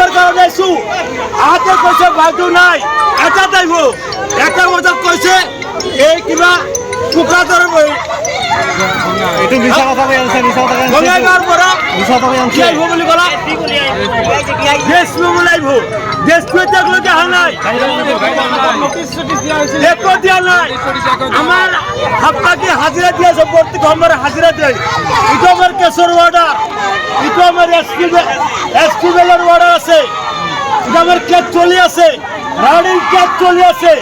বছর করাইছো আহাতে কৈছে বাইদেউ নাই এটা টাইব একটা বছর কৈছে এই কিবা টুকরাদর এইটো মিছা কথা কৈ আছে মিছা কথা কৈ গঙ্গাগাঁৱৰ পৰা মিছা কথা কৈ কি আহিব বুলি ক'লা দেশটো আহিব দেশটো এতিয়ালৈকে অহা নাই একো দিয়া নাই আমাৰ সাপ্তাহিক হাজিৰা দিয়া আছে প্ৰত্যেক সোমবাৰে হাজিৰা দিয়ে এইটো আমাৰ কেছৰ অৰ্ডাৰ এইটো আমাৰ এছপি বেলৰ অৰ্ডাৰ আছে এটা আমার কেস চলে আছে রাউডিং কেস চলে আছে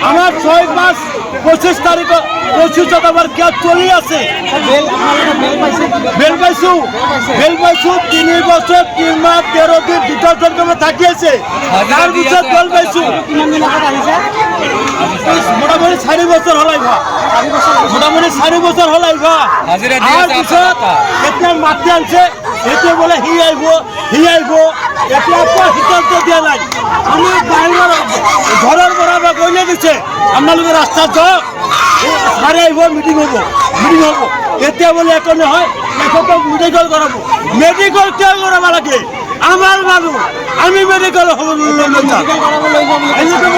আমার 6 মাস 25 তারিখ 25 আমার কেস চলে আছে বেল পাইছো 3 বছর 3 মাস 13 দিন 2 জনকে থাকি আছে তার পিছত বেল পাইছো মোটামুটি 4 বছর হলাই ভা মোটামুটি 4 বছর হলাই ভা হাজিরা দিয়েছে এটা মাতি আনছে এতে বলে হি আইব এটা তো সিদ্ধান্ত দিয়া নাই আমার বাইরের ঘরের বরাবর কইলে দিছে আপনাদের রাস্তা যাও সারে আইব মিটিং হব এতে বলে এখন হয় এখন তো মেডিকেল করাবো মেডিকেল কে করাবা লাগে আমার মানুষ আমি মেডিকেল হব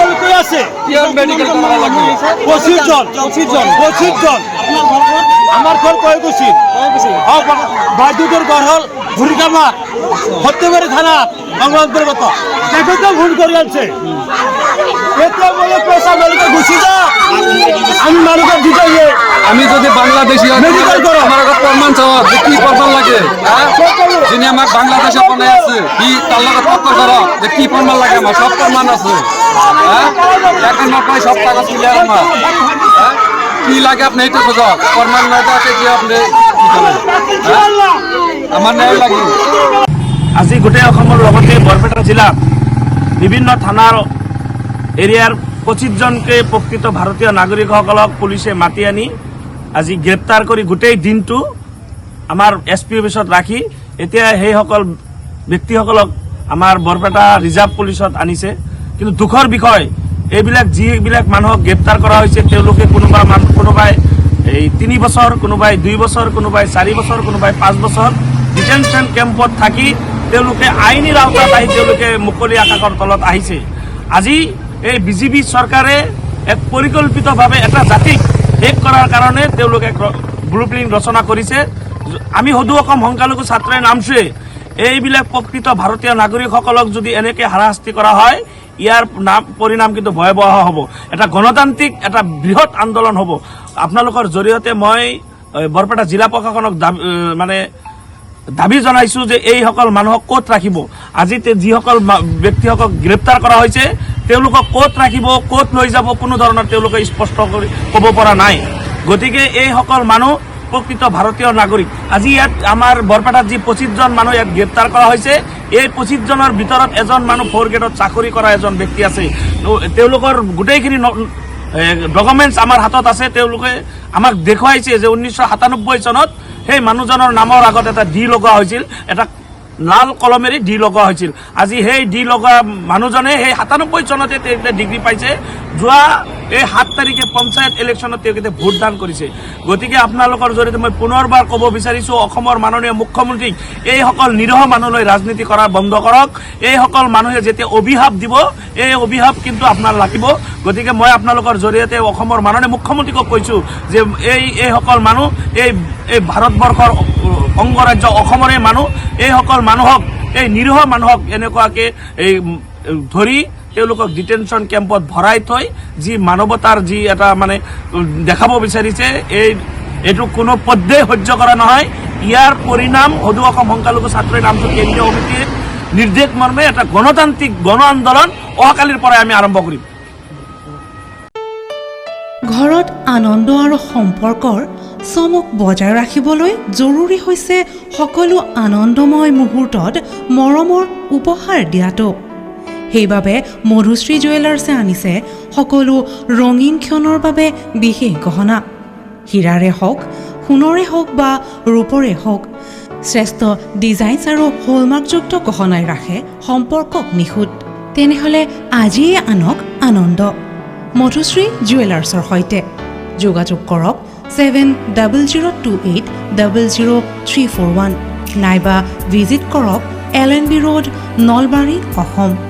বলতে আছে 25 জন আমার ঘর কয়েকুশি বাইদুদের ঘর হল ঘুরিকামার সত্যবাড়ি থানা বাংলা অন্তর্গত দেখো তো ভুল করে আনছে এতে বলে পয়সা মেডিকেল ঘুষি দাও আমি মানুষের দিতে আমি যদি বাংলাদেশি মেডিকেল করো আমার কাছে প্রমাণ চাওয়া যে কি প্রমাণ লাগে যিনি আমার বাংলাদেশে বনাই আছে কি তার লগত পত্র করো যে কি প্রমাণ লাগে আমার সব প্রমাণ আছে এখন নয় সব কাগজ ক্লিয়ার আমার কি লাগে আপনি এইটা বুঝো প্রমাণ না থাকে কি আপনি কি করেন আমার ন্যায় লাগে আজি গোটেই অসমৰ লগতে বৰপেটা জিলাত বিভিন্ন থানাৰ এৰিয়াৰ 25 জনকে প্ৰকৃত ভাৰতীয় নাগৰিকসকলক পুলিচে মাতি আনি আজি গ্ৰেপ্তাৰ কৰি গোটেই দিনটো আমাৰ এছপি অফিচত ৰাখি এতিয়া সেইসকল ব্যক্তিসকলক আমাৰ বৰপেটা ৰিজাৰ্ভ পুলিচত আনিছে কিন্তু দুখৰ বিষয় এইবিলাক যিবিলাক মানুহক গ্ৰেপ্তাৰ কৰা হৈছে তেওঁলোকে কোনোবাই 3 বছৰ কোনোবাই 2 বছৰ কোনোবাই 4 বছৰ কোনোবাই 5 বছৰ ডিটেনশ্যন কেম্পত থাকি তেওঁলোকে আইনী আওতাত আহি তেওঁলোকে মুকলি আকাশৰ তলত আহিছে আজি এই বিজেপি চৰকাৰে এক পৰিকল্পিতভাৱে এটা জাতিক শেষ কৰাৰ কাৰণে তেওঁলোকে ব্লুপ্ৰিণ্ট ৰচনা কৰিছে আমি সদু অসম সংখ্যালঘু ছাত্ৰই নামছোৱে এইবিলাক প্ৰকৃত ভাৰতীয় নাগৰিকসকলক যদি এনেকৈ হাৰাশাস্তি কৰা হয় ইয়াৰ পৰিণাম কিন্তু ভয়াবহ হ'ব এটা গণতান্ত্ৰিক এটা বৃহৎ আন্দোলন হ'ব আপোনালোকৰ জৰিয়তে মই বৰপেটা জিলা প্ৰশাসনক দাবী জনাইছো যে এইসকল মানুহক ক'ত ৰাখিব আজি যিসকল ব্যক্তিসকলক গ্ৰেপ্তাৰ কৰা হৈছে তেওঁলোকক ক'ত ৰাখিব ক'ত লৈ যাব কোনো ধৰণৰ তেওঁলোকে স্পষ্ট কৰি ক'ব পৰা নাই গতিকে এইসকল মানুহ প্ৰকৃত ভাৰতীয় নাগৰিক আজি ইয়াত আমাৰ বৰপেটাত যি 25 জন মানুহ ইয়াত গ্ৰেপ্তাৰ কৰা হৈছে এই 25 জনৰ ভিতৰত এজন মানুহ 4 গ্ৰেডত চাকৰি কৰা এজন ব্যক্তি আছে তেওঁলোকৰ গোটেইখিনি ডকুমেণ্টছ আমাৰ হাতত আছে তেওঁলোকে আমাক দেখুৱাইছে যে 1997 চনত সেই মানুহজনৰ নামৰ আগত এটা ডি লগোৱা হৈছিল এটা লাল কলমেৰে ডি লগোৱা হৈছিল আজি সেই ডি লগোৱা মানুহজনে সেই 97 চনতে তেওঁ ডিগ্ৰী পাইছে যোৱা এই 7 তাৰিখে পঞ্চায়ত ইলেকশ্যনত তেওঁ ভোটদান কৰিছে গতিকে আপোনালোকৰ জৰিয়তে মই পুনৰবাৰ ক'ব বিচাৰিছো অসমৰ মাননীয় মুখ্যমন্ত্ৰীক এইসকল নিৰহ মানুহলৈ ৰাজনীতি কৰা বন্ধ কৰক এইসকল মানুহে যেতিয়া অভিশাপ দিব এই অভিশাপ কিন্তু আপোনাৰ লাগিব গতিকে মই আপোনালোকৰ জৰিয়তে অসমৰ মাননীয় মুখ্যমন্ত্ৰীক কৈছো যে এইসকল মানুহ এই ভাৰতবৰ্ষৰ অংগৰাজ্য অসমৰে মানুহ এইসকল মানুহক এই নিৰহ মানুহক এনেকুৱাকে এই ধৰি তেওঁলোকক ডিটেনশ্যন কেম্পত ভৰাই থৈ যি মানৱতাৰ যি এটা দেখাব বিচাৰিছে এইটো কোনো পধ্যেই সহ্য কৰা নহয় ইয়াৰ পৰিণাম সদু অসম সংখ্যালঘু ছাত্ৰই নামটো কেন্দ্ৰীয় সমিতিৰ নিৰ্দেশ মৰ্মে এটা গণতান্ত্ৰিক গণ আন্দোলন অহাকালিৰ পৰাই আমি আৰম্ভ কৰিম ঘৰত আনন্দ আৰু সম্পৰ্কৰ চমক বজাই ৰাখিবলৈ জৰুৰী হৈছে সকলো আনন্দময় মুহূৰ্তত মৰমৰ উপহাৰ দিয়াটো সেইবাবে মধুশ্ৰী জুৱেলাৰ্ছে আনিছে সকলো ৰঙীন ক্ষণৰ বাবে বিশেষ গহনা হীৰাৰে হওক সোণৰে হওক বা ৰূপৰে হওক শ্ৰেষ্ঠ ডিজাইনছ আৰু হলমাৰ্কযুক্ত গহনাই ৰাখে সম্পৰ্কক নিখুঁত তেনেহ'লে আজিয়ে আনক আনন্দ মধুশ্ৰী জুৱেলাৰ্ছৰ সৈতে যোগাযোগ কৰক 7002800341 নাইবা ভিজিট কৰক LNB ৰোড, নলবাৰী, অসম।